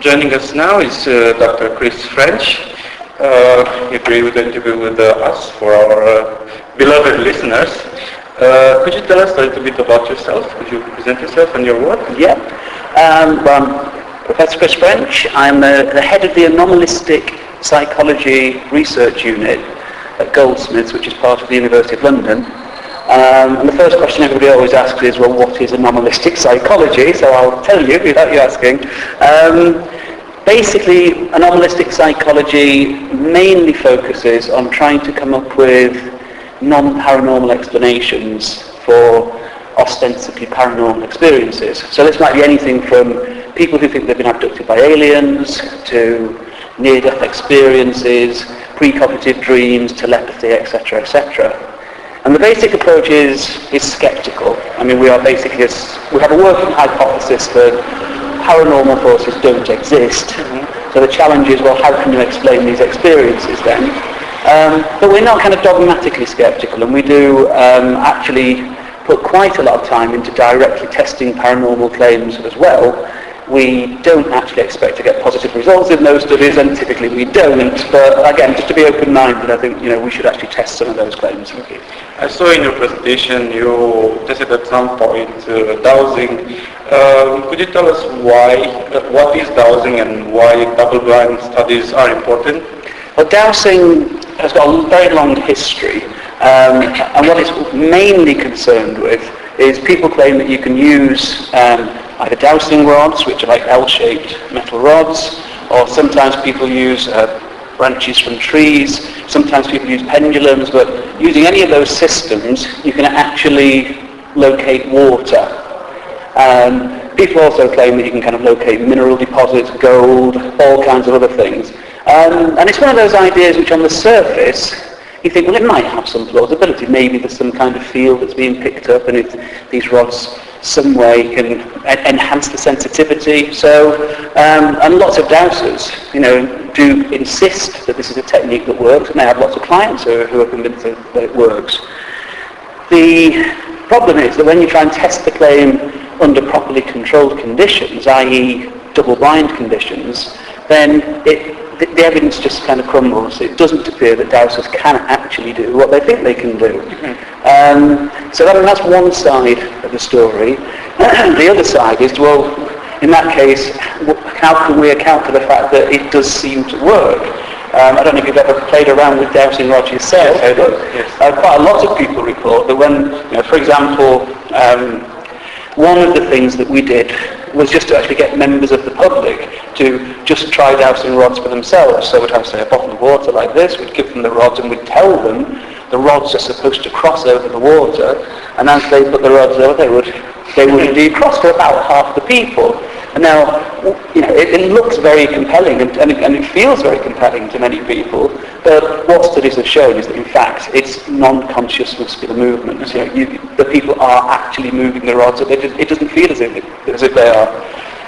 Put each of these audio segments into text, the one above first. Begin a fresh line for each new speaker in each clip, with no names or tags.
Joining us now is Dr. Chris French. He agreed with the interview with us for our beloved listeners. Could you tell us a little bit about yourself? Could you present yourself and your work?
Yeah. Well, I'm Professor Chris French. I'm the head of the Anomalistic Psychology Research Unit at Goldsmiths, which is part of the University of London. And the first question everybody always asks is, well, what is anomalistic psychology? So I'll tell you without you asking. Basically, anomalistic psychology mainly focuses on trying to come up with non-paranormal explanations for ostensibly paranormal experiences. So this might be anything from people who think they've been abducted by aliens, to near-death experiences, precognitive dreams, telepathy, etc., etc. And the basic approach is skeptical. I mean, we have a working hypothesis that paranormal forces don't exist. Mm-hmm. So the challenge is, well, how can you explain these experiences then? But we're not kind of dogmatically skeptical, and we do actually put quite a lot of time into directly testing paranormal claims as well. We don't actually expect to get positive results in those studies, and typically we don't. But again, just to be open-minded, I think we should actually test some of those claims.
Okay. I saw in your presentation you tested at some point Dowsing. Could you tell us what is Dowsing and why double-blind studies are important?
Well, Dowsing has got a very long history, and what it's mainly concerned with is people claim that you can use either dowsing rods, which are like L-shaped metal rods, or sometimes people use branches from trees, sometimes people use pendulums, but using any of those systems, you can actually locate water. People also claim that you can kind of locate mineral deposits, gold, all kinds of other things. And it's one of those ideas which on the surface, you think, well, it might have some plausibility. Maybe there's some kind of field that's being picked up, and if these rods some way can enhance the sensitivity. So, and lots of dowsers, do insist that this is a technique that works, and they have lots of clients who are convinced that it works. The problem is that when you try and test the claim under properly controlled conditions, i.e. double-blind conditions, then the evidence just kind of crumbles. It doesn't appear that dowsers can actually do what they think they can do. Mm-hmm. So that's one side of the story. The other side is, well, in that case, how can we account for the fact that it does seem to work? I don't know if you've ever played around with dowsing rods yourself, but quite a lot of people report that when, for example, one of the things that we did was just to actually get members of the public to just try dowsing rods for themselves. So we'd have, say, a bottle of water like this, we'd give them the rods, and we'd tell them the rods are supposed to cross over the water, and as they put the rods over, they would indeed cross for about half the people. And now, it looks very compelling, and it feels very compelling to many people, but what studies have shown is that, in fact, it's non-conscious muscular movement. The people are actually moving the rods, it doesn't feel as if they are.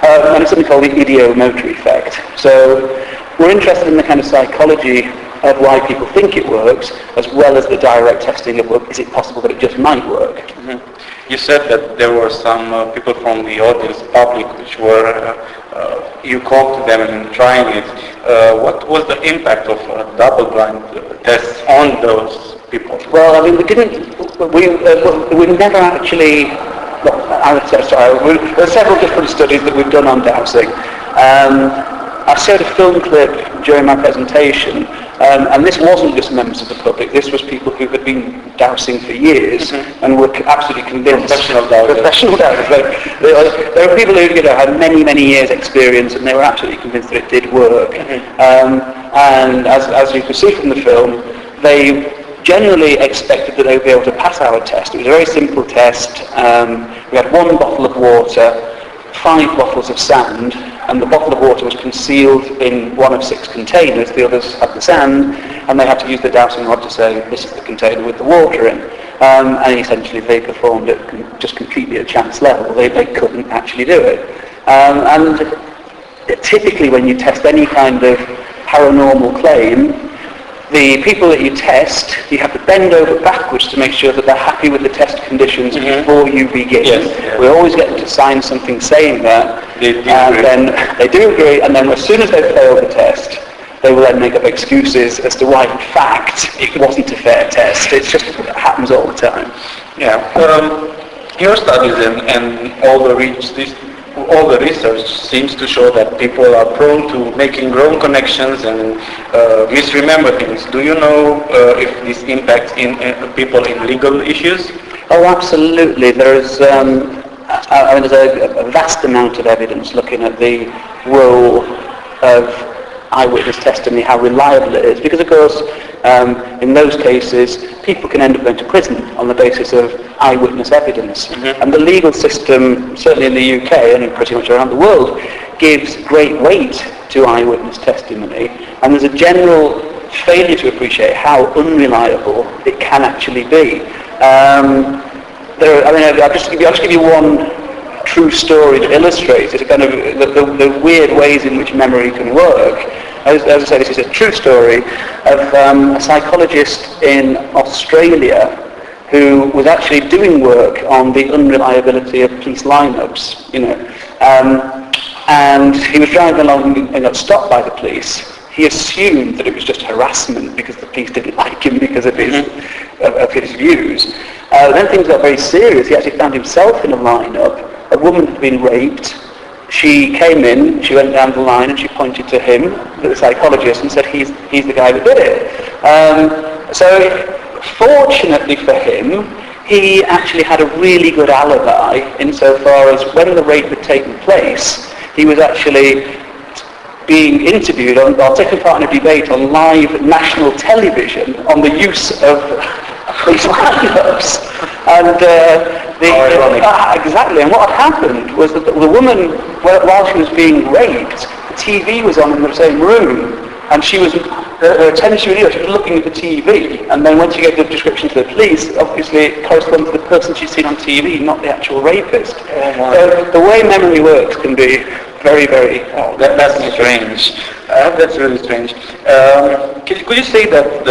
And it's something called the idiomotor effect. So we're interested in the kind of psychology of why people think it works, as well as the direct testing of, well, is it possible that it just might work?
Mm-hmm. You said that there were some people from the audience, public, which were, you called to them and trying it. What was the impact of double-blind tests on those people?
Well, I mean, we never actually, there are several different studies that we've done on dowsing. I showed a film clip during my presentation, and this wasn't just members of the public, this was people who had been dowsing for years, mm-hmm. and were absolutely convinced.
Professional dowsers.
There were people who had many, many years experience, and they were absolutely convinced that it did work. Mm-hmm. And as you can see from the film, they generally expected that they would be able to pass our test. It was a very simple test. We had one bottle of water, 5 bottles of sand, and the bottle of water was concealed in one of 6 containers. The others had the sand, and they had to use the dowsing rod to say, this is the container with the water in. And essentially they performed it just completely at chance level. They couldn't actually do it. And typically when you test any kind of paranormal claim, the people that you test, you have to bend over backwards to make sure that they're happy with the test conditions before you begin.
Yes.
We always get them to sign something saying that,
and
then they do agree, and then as soon as they fail the test, they will then make up excuses as to why, in fact, it wasn't a fair test. It just happens all the time.
Yeah. Your studies and all the research seems to show that people are prone to making wrong connections and misremember things. Do you know if this impacts in people in legal issues?
Oh, absolutely. There's there's a vast amount of evidence looking at the role of eyewitness testimony, how reliable it is, because of course in those cases people can end up going to prison on the basis of eyewitness evidence. And the legal system, certainly in the UK and pretty much around the world, gives great weight to eyewitness testimony, and there's a general failure to appreciate how unreliable it can actually be. I'll just give you one true story that illustrates it, kind of the weird ways in which memory can work. As I say, this is a true story of a psychologist in Australia who was actually doing work on the unreliability of police lineups, and he was driving along and got stopped by the police. He assumed that it was just harassment because the police didn't like him because of his views. Then things got very serious. He actually found himself in a lineup. A woman had been raped. She came in, she went down the line and she pointed to him, the psychologist, and said, he's the guy that did it. So fortunately for him, he actually had a really good alibi insofar as when the rape had taken place, he was actually being interviewed or taking part in a debate on live national television on the use of police lineups. And exactly. And what had happened was that the woman, while she was being raped, the TV was on in the same room, and her attention was looking at the TV. And then when she gave the description to the police, obviously it corresponded to the person she'd seen on TV, not the actual rapist. So the way memory works can be very, very...
That's strange. That's really strange. Could you say that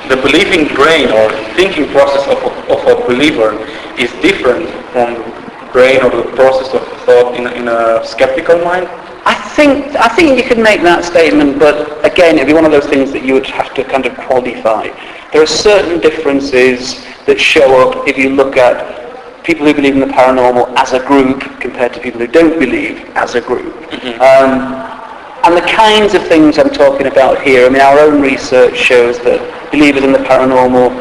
the believing brain or thinking process of a believer is different from the brain or the process of thought in a skeptical mind?
I think you can make that statement, but again, it'd be one of those things that you would have to kind of qualify. There are certain differences that show up if you look at people who believe in the paranormal as a group compared to people who don't believe as a group. And the kinds of things I'm talking about here, our own research shows that believers in the paranormal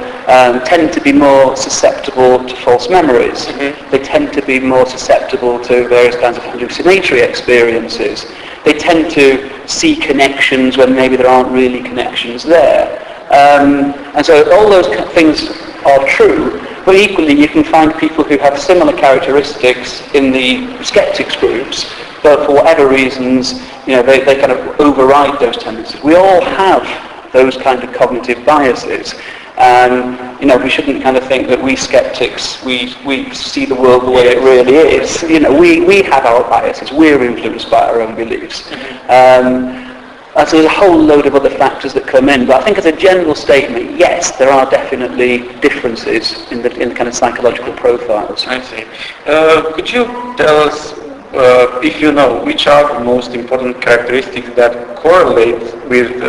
tend to be more susceptible to false memories. They tend to be more susceptible to various kinds of hallucinatory experiences. They tend to see connections when maybe there aren't really connections there. And so all those things are true, but equally you can find people who have similar characteristics in the skeptics groups, but for whatever reasons, they kind of override those tendencies. We all have those kind of cognitive biases. We shouldn't kind of think that we skeptics, we see the world the way it really is. We have our biases. We're influenced by our own beliefs. And so there's a whole load of other factors that come in. But I think as a general statement, yes, there are definitely differences in the kind of psychological profiles.
I see. Could you tell us, if you know, which are the most important characteristics that correlate with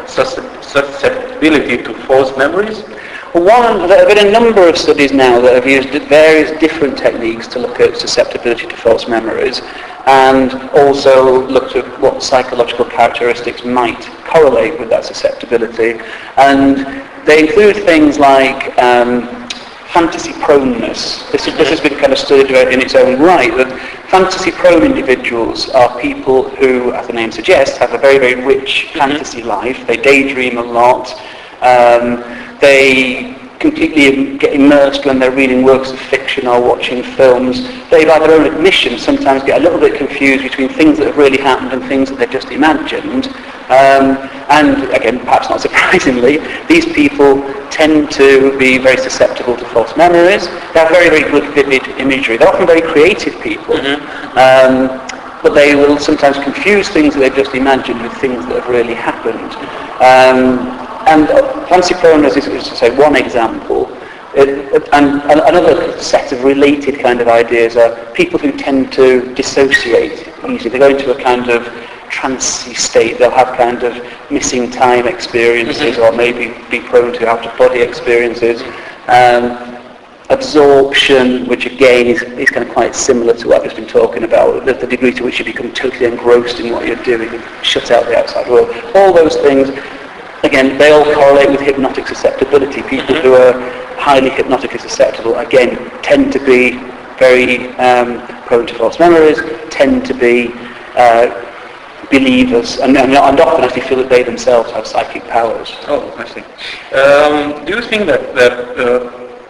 susceptibility to false memories?
There have been a number of studies now that have used various different techniques to look at susceptibility to false memories, and also looked at what psychological characteristics might correlate with that susceptibility. And they include things like fantasy proneness. This has been kind of studied in its own right, that fantasy-prone individuals are people who, as the name suggests, have a very, very rich fantasy life. They daydream a lot. They completely get immersed when they're reading works of fiction or watching films. They, by their own admission, sometimes get a little bit confused between things that have really happened and things that they've just imagined. And again, perhaps not surprisingly, these people tend to be very susceptible to false memories. They have very, very good vivid imagery. They're often very creative people. but they will sometimes confuse things that they've just imagined with things that have really happened. And fancy pronouns is to say one example. And another set of related kind of ideas are people who tend to dissociate easily. They go into a kind of trancey state. They'll have kind of missing time experiences, or maybe be prone to out-of-body experiences. Absorption, which again is kind of quite similar to what I've just been talking about, the degree to which you become totally engrossed in what you're doing and shut out the outside world. All those things, again, they all correlate with hypnotic susceptibility. People who are highly hypnotically susceptible, again, tend to be very prone to false memories, tend to be believers, and often actually feel that they themselves have psychic powers.
Oh, I see. Do you think that